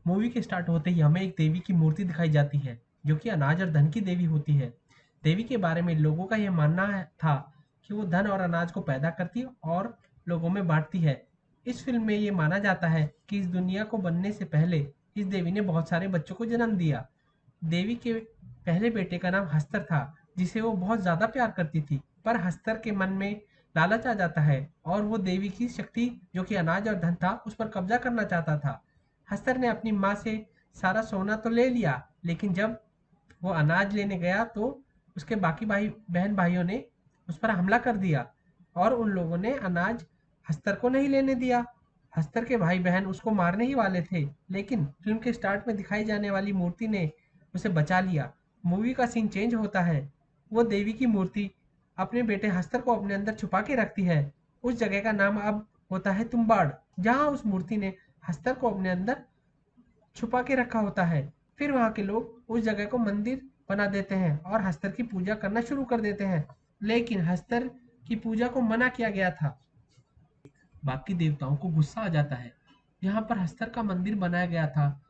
Movie के start होते ही हमें एक देवी की मूर्ति दिखाई जाती है, जो कि अनाज और धन की देवी होती है। देवी के बारे में लोगों का यह मानना था कि वो धन और अनाज को पैदा करती है और लोगों में बांटती है। इस फिल्म में ये माना जाता है कि इस दुनिया को बनने से पहले इस देवी ने बहुत सारे बच्चों को जन्म दिया। देवी के पहले बेटे का नाम हस्तर था, जिसे वो बहुत ज्यादा प्यार करती थी। पर हस्तर के मन में लालच आ जाता है और वो देवी की शक्ति, जो कि अनाज और धन था, उस पर कब्जा करना चाहता था। हस्तर ने अपनी माँ से सारा सोना तो ले लिया, लेकिन जब वो अनाज लेने गया तो उसके बाकी बहन भाइयों ने उस पर हमला कर दिया और उन लोगों ने अनाज हस्तर को नहीं लेने दिया। हस्तर के भाई बहन उसको मारने ही वाले थे, लेकिन फिल्म के स्टार्ट में दिखाई जाने वाली मूर्ति ने उसे बचा लिया। मूवी का सीन चेंज होता है। वो देवी की मूर्ति अपने बेटे हस्तर को अपने अंदर छुपा के रखती है। उस जगह का नाम अब होता है तुम्बाड़, जहाँ उस मूर्ति ने हस्तर को अपने अंदर छुपा के रखा होता है। फिर वहाँ के लोग उस जगह को मंदिर बना देते हैं और हस्तर की पूजा करना शुरू कर देते हैं, लेकिन हस्तर की पूजा को मना किया गया था। बाकी देवताओं को गुस्सा आ जाता है। यहाँ पर हस्तर का मंदिर बनाया गया था,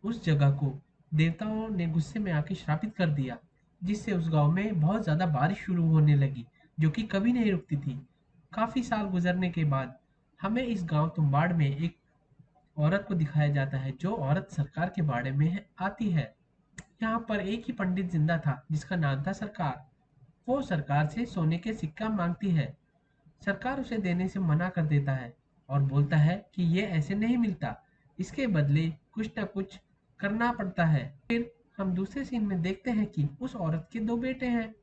उस जगह को देवताओं ने गुस्से में आके श्रापित कर दिया, जिससे उस गांव में बहुत ज्यादा बारिश शुरू होने लगी, जो कि कभी नहीं रुकती थी। काफी साल गुजरने के बाद हमें इस गांव तुम्बाड़ में एक औरत को दिखाया जाता है, जो औरत सरकार के बारे में आती है। यहाँ पर एक ही पंडित जिंदा था, जिसका नाम था सरकार। वो सरकार से सोने के सिक्का मांगती है। सरकार उसे देने से मना कर देता है और बोलता है कि ये ऐसे नहीं मिलता, इसके बदले कुछ न कुछ करना पड़ता है। फिर हम दूसरे सीन में देखते हैं कि उस औरत के दो बेटे हैं,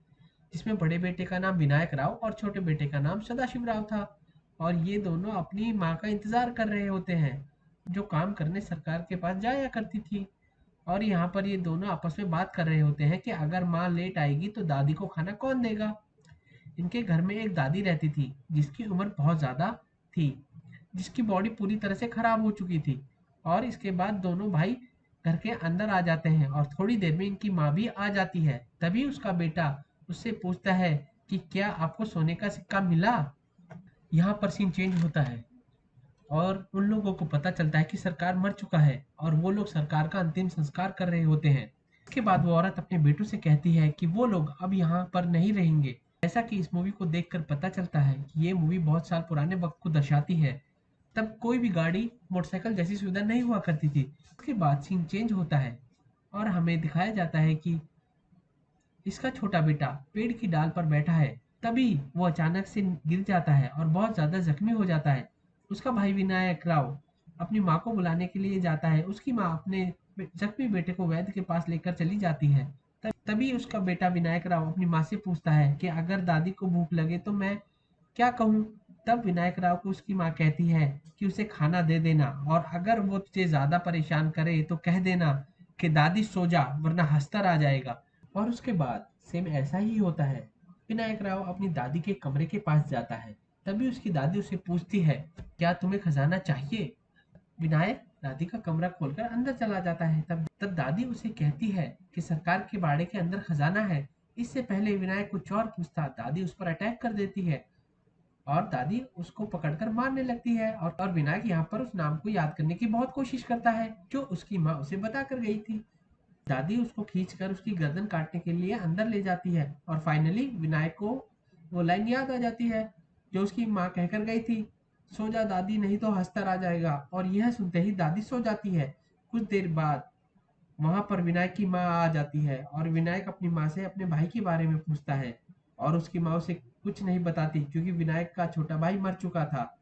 जिसमें बड़े बेटे का नाम विनायक राव और छोटे बेटे का नाम सदाशिव राव था। और ये दोनों अपनी माँ का इंतजार कर रहे होते हैं, जो काम करने सरकार के पास जाया करती थी। और यहाँ पर ये दोनों आपस में बात कर रहे होते हैं कि अगर माँ लेट आएगी तो दादी को खाना कौन देगा। इनके घर में एक दादी रहती थी, जिसकी उम्र बहुत ज़्यादा थी, जिसकी बॉडी पूरी तरह से खराब हो चुकी थी। और इसके बाद दोनों भाई घर के अंदर आ जाते हैं और थोड़ी देर में इनकी माँ भी आ जाती है। तभी उसका बेटा उससे पूछता है कि क्या आपको सोने का सिक्का मिला। यहाँ पर सीन चेंज होता है और उन लोगों को पता चलता है कि सरकार मर चुका है और वो लोग सरकार का अंतिम संस्कार कर रहे होते हैं। इसके बाद वो औरत अपने बेटों से कहती है कि वो लोग अब यहाँ पर नहीं रहेंगे। जैसा कि इस मूवी को देखकर पता चलता है कि ये मूवी बहुत साल पुराने वक्त को दर्शाती है। तब कोई भी गाड़ी मोटरसाइकिल जैसी सुविधा नहीं हुआ करती थी। उसके बाद सीन चेंज होता है और हमें दिखाया जाता है कि इसका छोटा बेटा पेड़ की डाल पर बैठा है। तभी वो अचानक से गिर जाता है और बहुत ज्यादा जख्मी हो जाता है। उसका भाई विनायक राव अपनी माँ को बुलाने के लिए जाता है। उसकी माँ अपने जख्मी बेटे को वैद्य के पास लेकर चली जाती है। तभी उसका बेटा विनायक राव अपनी माँ से पूछता है कि अगर दादी को भूख लगे तो मैं क्या कहूँ। तब विनायक राव को उसकी माँ कहती है कि उसे खाना दे देना, और अगर वो तुझे ज्यादा परेशान करे तो कह देना कि दादी सो जा, वरना हस्तर आ जाएगा। और उसके बाद सेम ऐसा ही होता है। विनायक राव अपनी दादी के कमरे के पास जाता है। तभी उसकी दादी उसे पूछती है, क्या तुम्हें खजाना चाहिए। विनायक दादी का कमरा खोलकर अंदर चला जाता है। तब तब दादी उसे कहती है कि सरकार के बाड़े के अंदर खजाना है। इससे पहले विनायक कुछ और पूछता, दादी उस पर अटैक कर देती है और दादी उसको पकड़कर मारने लगती है। और विनायक यहाँ पर उस नाम को याद करने की बहुत कोशिश करता है, जो उसकी माँ उसे बता कर गई थी। दादी उसको खींचकर उसकी गर्दन काटने के लिए अंदर ले जाती है और फाइनली विनायक को वो लाइन याद आ जाती है, जो उसकी माँ कहकर गई थी, सो जा दादी, नहीं तो हस्तर आ जाएगा। और यह सुनते ही दादी सो जाती है। कुछ देर बाद वहां पर विनायक की माँ आ जाती है और विनायक अपनी माँ से अपने भाई के बारे में पूछता है, और उसकी माँ उसे कुछ नहीं बताती, क्योंकि विनायक का छोटा भाई मर चुका था।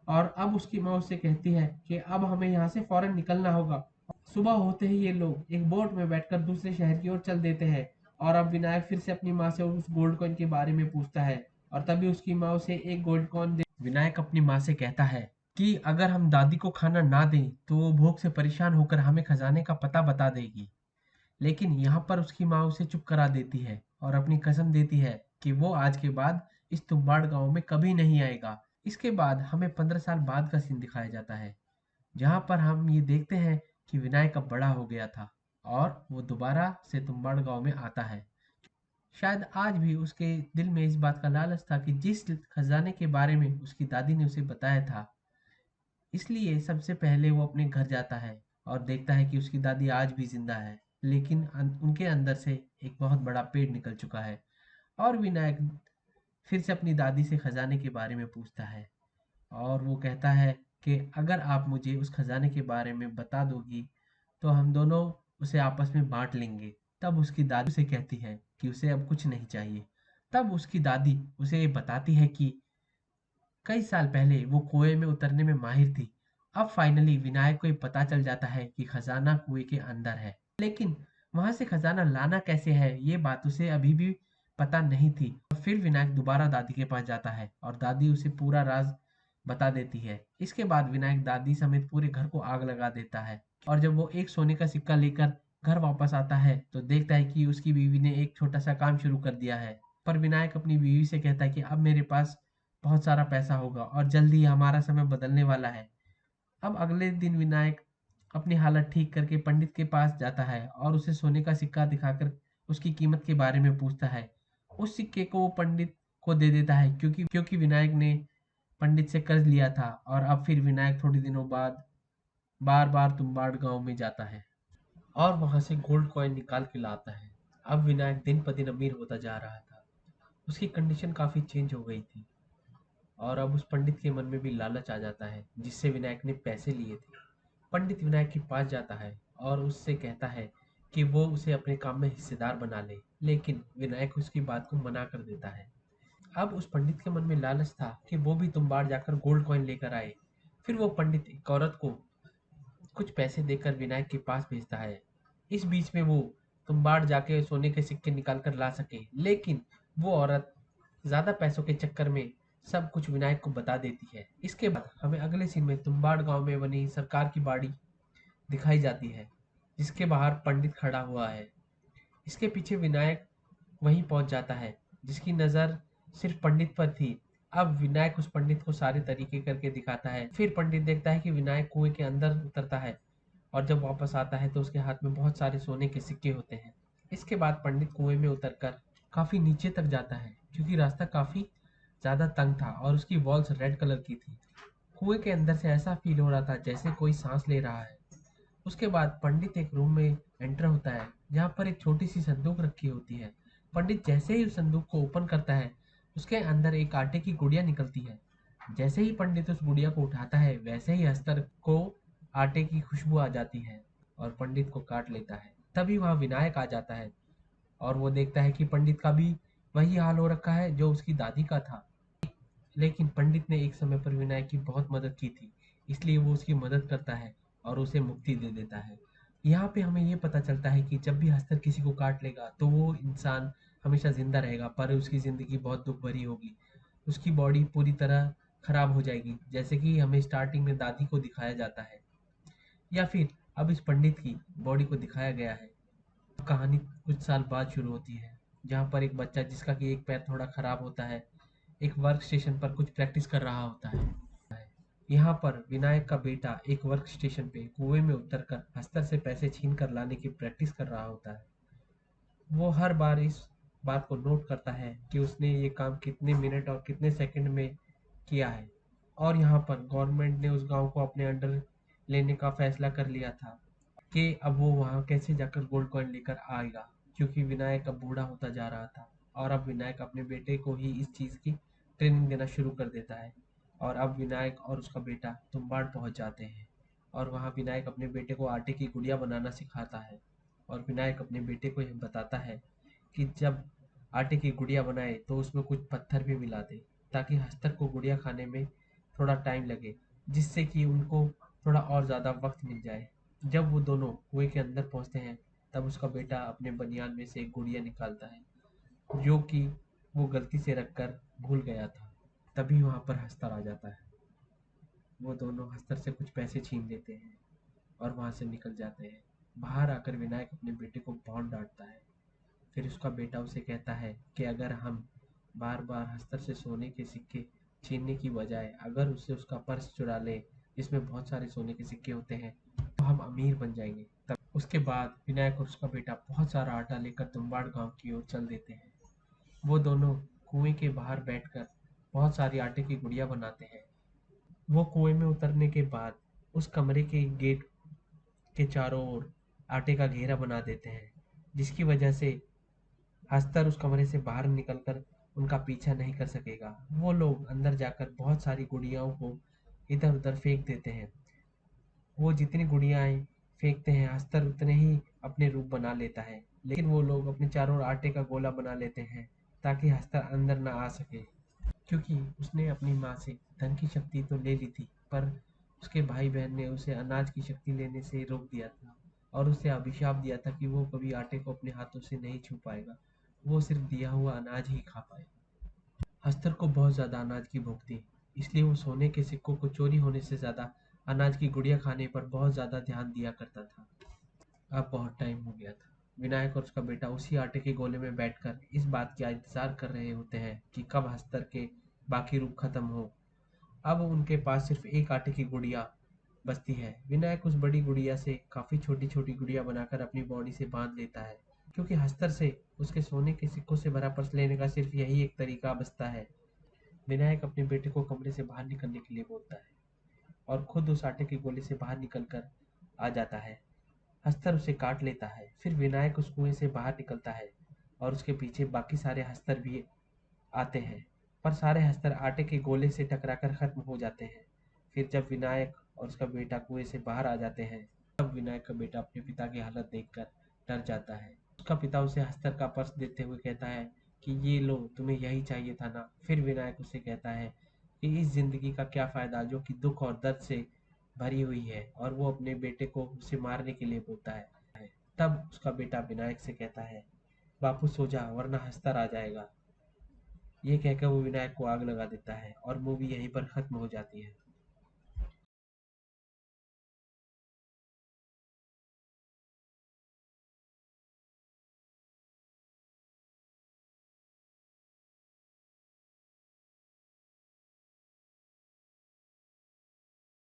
और अब उसकी माँ उससे कहती है कि अब हमें यहाँ से फौरन निकलना होगा। सुबह होते ही ये लोग एक बोट में बैठकर दूसरे शहर की ओर चल देते हैं। और अब विनायक फिर से अपनी माँ से उस गोल्ड कॉइन के बारे में पूछता है, और तभी उसकी माँ उसे एक गोल्ड कॉइन दे। विनायक अपनी माँ से कहता है कि अगर हम दादी को खाना ना दें तो वो भूख से परेशान होकर हमें खजाने का पता बता देगी। लेकिन यहाँ पर उसकी माँ उसे चुप करा देती है और अपनी कसम देती है कि वो आज के बाद इस तुम्बाड़ गांव में कभी नहीं आएगा। इसके बाद हमें 15 साल बाद का सीन दिखाया जाता है, जहाँ पर हम ये देखते हैं कि विनायक अब बड़ा हो गया था और वो दोबारा से तुम्बाड़ गांव में आता है। शायद आज भी उसके दिल में इस बात का लालच था कि जिस खजाने के बारे में उसकी दादी ने उसे बताया था, इसलिए सबसे पहले वो अपने घर जाता है और देखता है कि उसकी दादी आज भी जिंदा है, लेकिन उनके अंदर से एक बहुत बड़ा पेड़ निकल चुका है। और विनायक फिर से अपनी दादी से खजाने के बारे में पूछता है, और वो कहता है कि अगर आप मुझे उस खजाने के बारे में बता दोगी तो हम दोनों उसे आपस में बांट लेंगे। तब उसकी दादी उसे कहती है कि उसे अब कुछ नहीं चाहिए। तब उसकी दादी उसे ये बताती है कि कई साल पहले वो कुएं में उतरने में माहिर थी। अब फाइनली विनायक को ये पता चल जाता है कि खजाना कुएं के अंदर है, लेकिन वहां से खजाना लाना कैसे है ये बात उसे अभी भी पता नहीं थी। और फिर विनायक दोबारा दादी के पास जाता है और दादी उसे पूरा राज बता देती है। इसके बाद विनायक दादी समेत पूरे घर को आग लगा देता है, और जब वो एक सोने का सिक्का लेकर घर वापस आता है तो देखता है कि उसकी बीवी ने एक छोटा सा काम शुरू कर दिया है। पर विनायक अपनी बीवी से कहता है कि अब मेरे पास बहुत सारा पैसा होगा और जल्दी ही हमारा समय बदलने वाला है। अब अगले दिन विनायक अपनी हालत ठीक करके पंडित के पास जाता है और उसे सोने का सिक्का दिखाकर उसकी कीमत के बारे में पूछता है। उस सिक्के को वो पंडित को दे देता है, क्योंकि क्योंकि विनायक ने पंडित से कर्ज लिया था। और अब फिर विनायक थोड़े दिनों बाद बार बार तुम्बाड़ गांव में जाता है और वहां से गोल्ड कॉइन निकाल के लाता है। अब विनायक दिन पर दिन अमीर होता जा रहा था। उसकी कंडीशन काफी चेंज हो गई थी, और अब उस पंडित के मन में भी लालच आ जाता है जिससे विनायक ने पैसे लिए थे। पंडित विनायक के पास जाता है और उससे कहता है कि वो उसे अपने काम में हिस्सेदार बना ले, लेकिन विनायक उसकी बात को मना कर देता है। अब उस पंडित के मन में लालच था कि वो भी तुम्बाड़ जाकर गोल्ड कॉइन लेकर आए। फिर वो पंडित एक औरत को कुछ पैसे देकर विनायक के पास भेजता है, इस बीच में वो तुम्बाड़ जाके सोने के सिक्के निकाल कर ला सके। लेकिन वो औरत ज्यादा पैसों के चक्कर में सब कुछ विनायक को बता देती है। इसके बाद हमें अगले सीन में तुम्बाड़ गांव में बनी सरकार की बाड़ी दिखाई जाती है, जिसके बाहर पंडित खड़ा हुआ है। इसके पीछे विनायक वहीं पहुंच जाता है, जिसकी नजर सिर्फ पंडित पर थी। अब विनायक उस पंडित को सारे तरीके करके दिखाता है। फिर पंडित देखता है कि विनायक कुएं के अंदर उतरता है, और जब वापस आता है तो उसके हाथ में बहुत सारे सोने के सिक्के होते हैं। इसके बाद पंडित कुएं में उतरकर काफी नीचे तक जाता है, क्योंकि रास्ता काफी ज्यादा तंग था और उसकी वॉल्स रेड कलर की थी। कुएं के अंदर से ऐसा फील हो रहा था जैसे कोई सांस ले रहा है। उसके बाद पंडित एक रूम में एंटर होता है, जहाँ पर एक छोटी सी संदूक रखी होती है। पंडित जैसे ही उस संदूक को ओपन करता है, उसके अंदर एक आटे की गुड़िया निकलती है। जैसे ही पंडित उस गुड़िया को उठाता है, वैसे ही अस्तर को आटे की खुशबू आ जाती है और पंडित को काट लेता है। तभी वहाँ विनायक आ जाता है, और वो देखता है कि पंडित का भी वही हाल हो रखा है जो उसकी दादी का था। लेकिन पंडित ने एक समय पर विनायक की बहुत मदद की थी, इसलिए वो उसकी मदद करता है और उसे मुक्ति दे देता है। यहाँ पे हमें ये पता चलता है कि जब भी हस्तर किसी को काट लेगा तो वो इंसान हमेशा जिंदा रहेगा, पर उसकी जिंदगी बहुत दुख भरी होगी। उसकी बॉडी पूरी तरह खराब हो जाएगी, जैसे कि हमें स्टार्टिंग में दादी को दिखाया जाता है, या फिर अब इस पंडित की बॉडी को दिखाया गया है। कहानी कुछ साल बाद शुरू होती है, जहाँ पर एक बच्चा जिसका कि एक पैर थोड़ा खराब होता है, एक वर्क स्टेशन पर कुछ प्रैक्टिस कर रहा होता है। यहाँ पर विनायक का बेटा एक वर्क स्टेशन पे कुएं में उतरकर अस्तर से पैसे छीन कर लाने की प्रैक्टिस कर रहा होता है। वो हर बार इस बात को नोट करता है कि उसने ये काम कितने मिनट और कितने सेकंड में किया है। और यहाँ पर गवर्नमेंट ने उस गांव को अपने अंडर लेने का फैसला कर लिया था कि अब वो वहाँ कैसे जाकर गोल्ड कॉइन लेकर आएगा, क्योंकि विनायक अब बूढ़ा होता जा रहा था। और अब विनायक अपने बेटे को ही इस चीज़ की ट्रेनिंग देना शुरू कर देता है। और अब विनायक और उसका बेटा तुम्बाड़ पहुंच जाते हैं, और वहाँ विनायक अपने बेटे को आटे की गुड़िया बनाना सिखाता है। और विनायक अपने बेटे को यह बताता है कि जब आटे की गुड़िया बनाए तो उसमें कुछ पत्थर भी मिला दे, ताकि हस्तर को गुड़िया खाने में थोड़ा टाइम लगे, जिससे कि उनको थोड़ा और ज़्यादा वक्त मिल जाए। जब वो दोनों कुएं के अंदर पहुंचते हैं, तब उसका बेटा अपने बनियान में से एक गुड़िया निकालता है, जो कि वो गलती से रखकर भूल गया था। तभी वहां पर हस्तर आ जाता है। वो दोनों हस्तर से कुछ पैसे छीन लेते हैं और वहां से निकल जाते हैं। बाहर आकर विनायक अपने बेटे को बहुत डांटता है। फिर उसका बेटा उसे कहता है कि अगर हम बार बार हस्तर से सोने के सिक्के छीनने की बजाय अगर उससे उसका पर्स चुरा ले, जिसमें बहुत सारे सोने के सिक्के होते हैं, तो हम अमीर बन जाएंगे। तब उसके बाद विनायक और उसका बेटा बहुत सारा आटा लेकर तुम्बाड़ गांव की ओर चल देते हैं। वो दोनों कुएं के बाहर बैठकर बहुत सारी आटे की गुड़िया बनाते हैं, वो कुएं में उतरने के बाद उस कमरे के गेट के चारों ओर आटे का घेरा बना देते हैं, जिसकी वजह से हस्तर उस कमरे से बाहर निकलकर उनका पीछा नहीं कर सकेगा। वो लोग अंदर जाकर बहुत सारी गुड़ियाओं को इधर उधर फेंक देते हैं। वो जितनी गुड़ियाएं फेंकते हैं हस्तर उतने ही अपने रूप बना लेता है, लेकिन वो लोग अपने चारों ओर आटे का गोला बना लेते हैं ताकि हस्तर अंदर ना आ सके, क्योंकि उसने अपनी माँ से धन की शक्ति तो ले ली थी, पर उसके भाई बहन ने उसे अनाज की शक्ति लेने से रोक दिया था और उसे अभिशाप दिया था कि वो कभी आटे को अपने हाथों से नहीं छू पाएगा, वो सिर्फ दिया हुआ अनाज ही खा पाएगा। हस्तर को बहुत ज्यादा अनाज की भूख थी, इसलिए वो सोने के सिक्कों को चोरी होने से ज्यादा अनाज की गुड़िया खाने पर बहुत ज्यादा ध्यान दिया करता था। अब बहुत टाइम हो गया था। विनायक और उसका बेटा उसी आटे के गोले में बैठकर इस बात का इंतजार कर रहे होते हैं कि कब हस्तर के बाकी रूप खत्म हो। अब उनके पास सिर्फ एक आटे की गुड़िया बचती है। विनायक उस बड़ी गुड़िया से काफी छोटी छोटी गुड़िया बनाकर अपनी बॉडी से बांध लेता है, क्योंकि हस्तर से उसके सोने के सिक्कों से भरा पर्स लेने का सिर्फ यही एक तरीका बचता है। विनायक अपने बेटे को कमरे से बाहर निकलने के लिए बोलता है और खुद उस आटे के गोले से बाहर निकलकर आ जाता है। हस्तर उसे काट लेता है। फिर विनायक उस कुएं से बाहर निकलता है और उसके पीछे बाकी सारे हस्तर भी आते हैं, पर सारे हस्तर आटे के गोले से टकराकर खत्म हो जाते हैं। फिर जब विनायक और उसका बेटा कुएं से बाहर आ जाते हैं, तब विनायक का बेटा अपने पिता की हालत देखकर डर जाता है। उसका पिता उसे हस्तर का पर्स देते हुए कहता है कि ये लो, तुम्हें यही चाहिए था ना। फिर विनायक उसे कहता है कि इस जिंदगी का क्या फायदा जो कि दुख और दर्द से भरी हुई है, और वो अपने बेटे को उसे मारने के लिए बोलता है। तब उसका बेटा विनायक से कहता है, बापू सो जा वरना हस्तर आ जाएगा। ये कहकर वो विनायक को आग लगा देता है और मूवी यहीं पर खत्म हो जाती है।